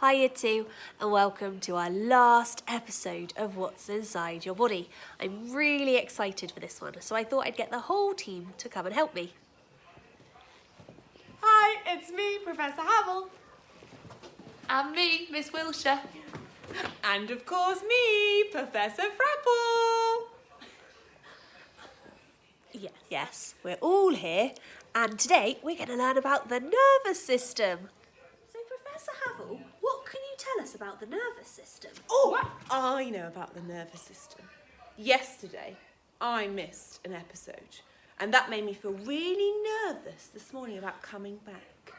Hi you two, and welcome to our last episode of What's Inside Your Body. I'm really excited for this one, so I thought I'd get the whole team to come and help me. Hi, it's me, Professor Havel. And me, Miss Wilshire. And of course me, Professor Frapple. Yes, we're all here, and today we're going to learn about the nervous system. So Professor Havel, what can you tell us about the nervous system? Oh, I know about the nervous system. Yesterday, I missed an episode, and that made me feel really nervous this morning about coming back.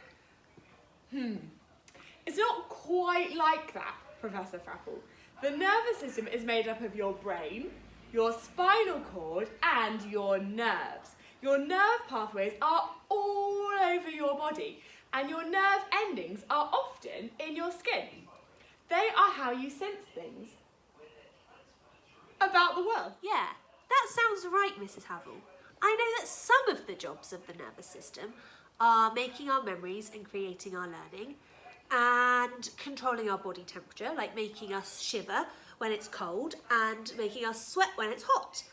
It's not quite like that, Professor Frapple. The nervous system is made up of your brain, your spinal cord, and your nerves. Your nerve pathways are all over your body, and your nerve endings are often in your skin. They are how you sense things about the world. Yeah, that sounds right, Mrs. Havel. I know that some of the jobs of the nervous system are making our memories and creating our learning, and controlling our body temperature, like making us shiver when it's cold and making us sweat when it's hot.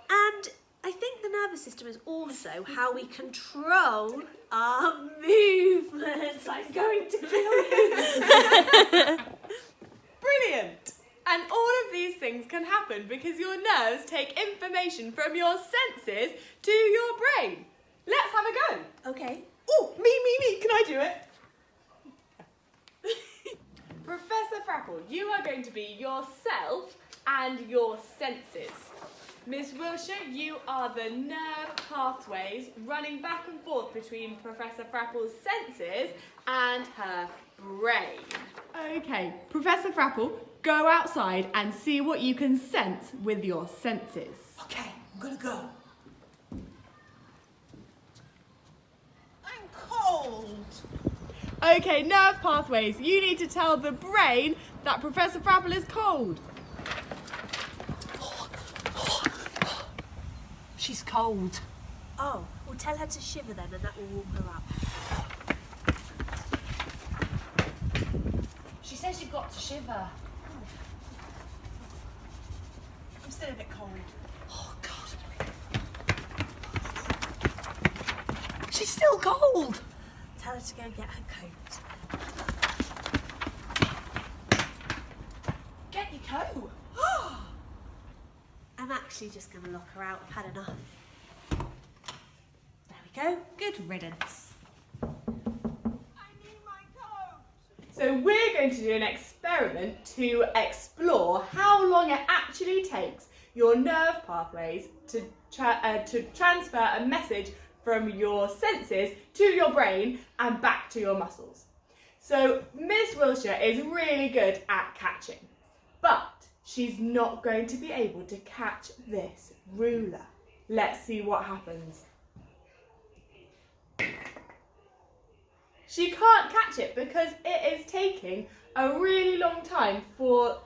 And I think the nervous system is also how we control our movements. I'm going to kill you. Brilliant! And all of these things can happen because your nerves take information from your senses to your brain. Let's have a go. Okay. Oh, me. Can I do it? Professor Frapple, you are going to be yourself and your senses. Miss Wilshire, you are the nerve pathways running back and forth between Professor Frapple's senses and her brain. Okay, Professor Frapple, go outside and see what you can sense with your senses. Okay, I'm gonna go. I'm cold. Okay, nerve pathways, you need to tell the brain that Professor Frapple is cold. She's cold. Oh, we'll tell her to shiver then, and that will warm her up. She says you've got to shiver. I'm still a bit cold. Oh, God. She's still cold. Tell her to go and get her coat. Get your coat. I'm actually just going to lock her out. I've had enough. There we go. Good riddance. I need my coat. So we're going to do an experiment to explore how long it actually takes your nerve pathways to transfer a message from your senses to your brain and back to your muscles. So Miss Wilshire is really good at catching, but she's not going to be able to catch this ruler. Let's see what happens. She can't catch it because it is taking a really long time for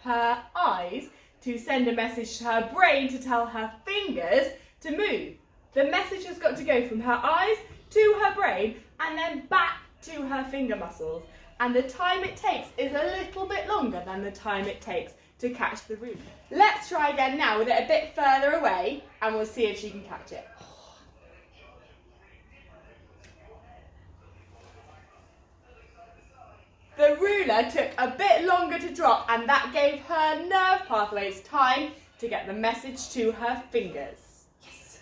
her eyes to send a message to her brain to tell her fingers to move. The message has got to go from her eyes to her brain and then back to her finger muscles. And the time it takes is a little bit longer than the time it takes to catch the ruler. Let's try again now with it a bit further away and we'll see if she can catch it. The ruler took a bit longer to drop and that gave her nerve pathways time to get the message to her fingers. Yes.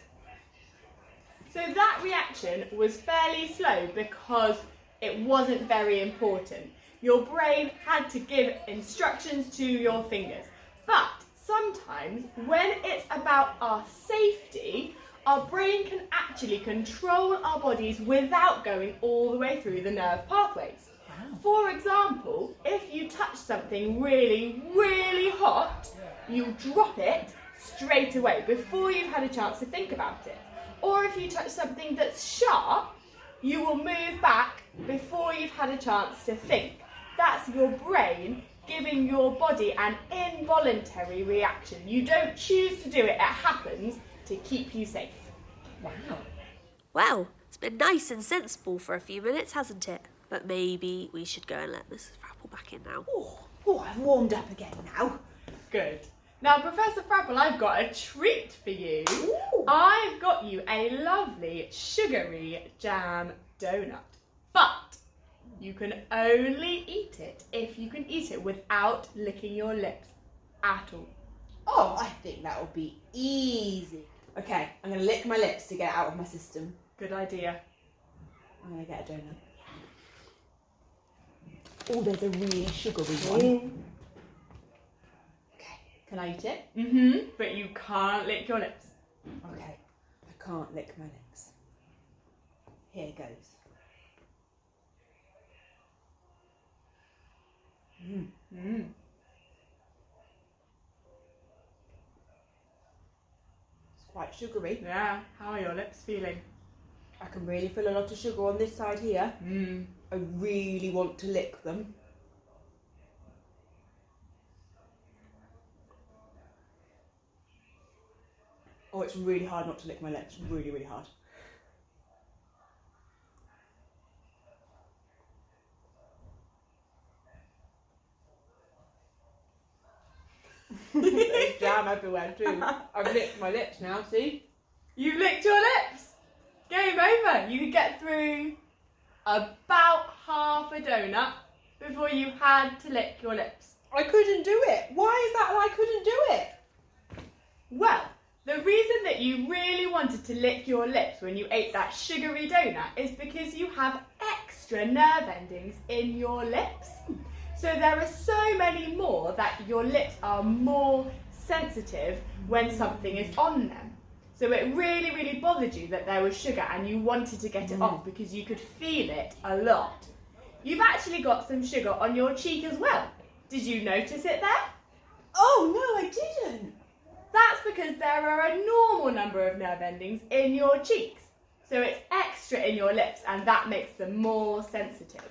So that reaction was fairly slow because it wasn't very important. Your brain had to give instructions to your fingers. But sometimes when it's about our safety, our brain can actually control our bodies without going all the way through the nerve pathways. Wow. For example, if you touch something really, really hot, you drop it straight away before you've had a chance to think about it. Or if you touch something that's sharp, you will move back before you've had a chance to think. That's your brain giving your body an involuntary reaction. You don't choose to do it, it happens to keep you safe. Wow. Well, it's been nice and sensible for a few minutes, hasn't it? but maybe we should go and let Mrs. Frapple back in now. Oh, I've warmed up again now. Good. Now, Professor Frapple, I've got a treat for you. Ooh. I've got you a lovely sugary jam donut. But you can only eat it if you can eat it without licking your lips at all. Oh, I think that'll be easy. Okay, I'm going to lick my lips to get it out of my system. Good idea. I'm going to get a donut. Oh, there's a really sugary one. Okay, can I eat it? But you can't lick your lips. Okay, I can't lick my lips. Here goes. It's quite sugary. Yeah, how are your lips feeling? I can really feel a lot of sugar on this side here. I really want to lick them. Oh, it's really hard not to lick my lips. Really, really hard. There's jam everywhere too. I've licked my lips now, see? You've licked your lips! Game over! You could get through about half a donut before you had to lick your lips. I couldn't do it. Why is that I couldn't do it? Well, the reason that you really wanted to lick your lips when you ate that sugary donut is because you have extra nerve endings in your lips. So there are so many more that your lips are more sensitive when something is on them. So it really, really bothered you that there was sugar and you wanted to get it off because you could feel it a lot. You've actually got some sugar on your cheek as well. Did you notice it there? Oh, no, I didn't. That's because there are a normal number of nerve endings in your cheeks. So it's extra in your lips and that makes them more sensitive.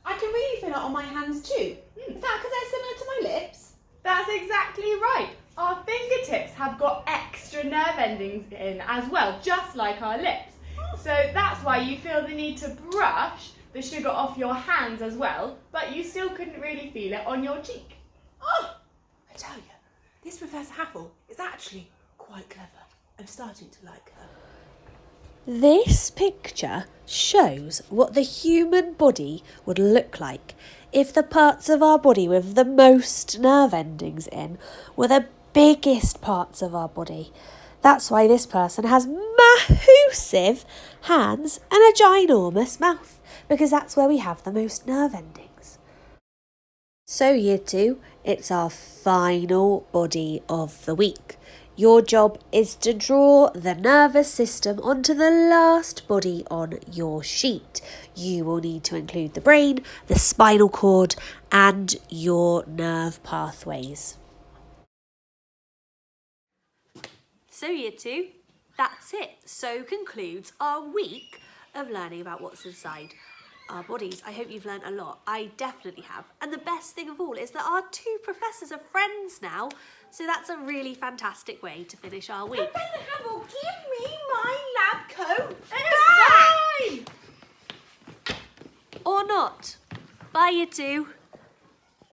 I can really feel it on my hands too. Is that because they're similar to my lips? That's exactly right. Our fingertips have got extra nerve endings in as well, just like our lips. So that's why you feel the need to brush the sugar off your hands as well, but you still couldn't really feel it on your cheek. Oh, I tell you, this Professor Haffle is actually quite clever. I'm starting to like her. This picture shows what the human body would look like if the parts of our body with the most nerve endings in were the biggest parts of our body. That's why this person has massive hands and a ginormous mouth, because that's where we have the most nerve endings. So year 2, it's our final body of the week. Your job is to draw the nervous system onto the last body on your sheet. You will need to include the brain, the spinal cord, and your nerve pathways. So year 2, that's it. So concludes our week of learning about what's inside our bodies. I hope you've learned a lot. I definitely have. And the best thing of all is that our 2 professors are friends now. So that's a really fantastic way to finish our week. Professor Haffle, give me my lab coat. It's fine! Or not. Bye, you 2.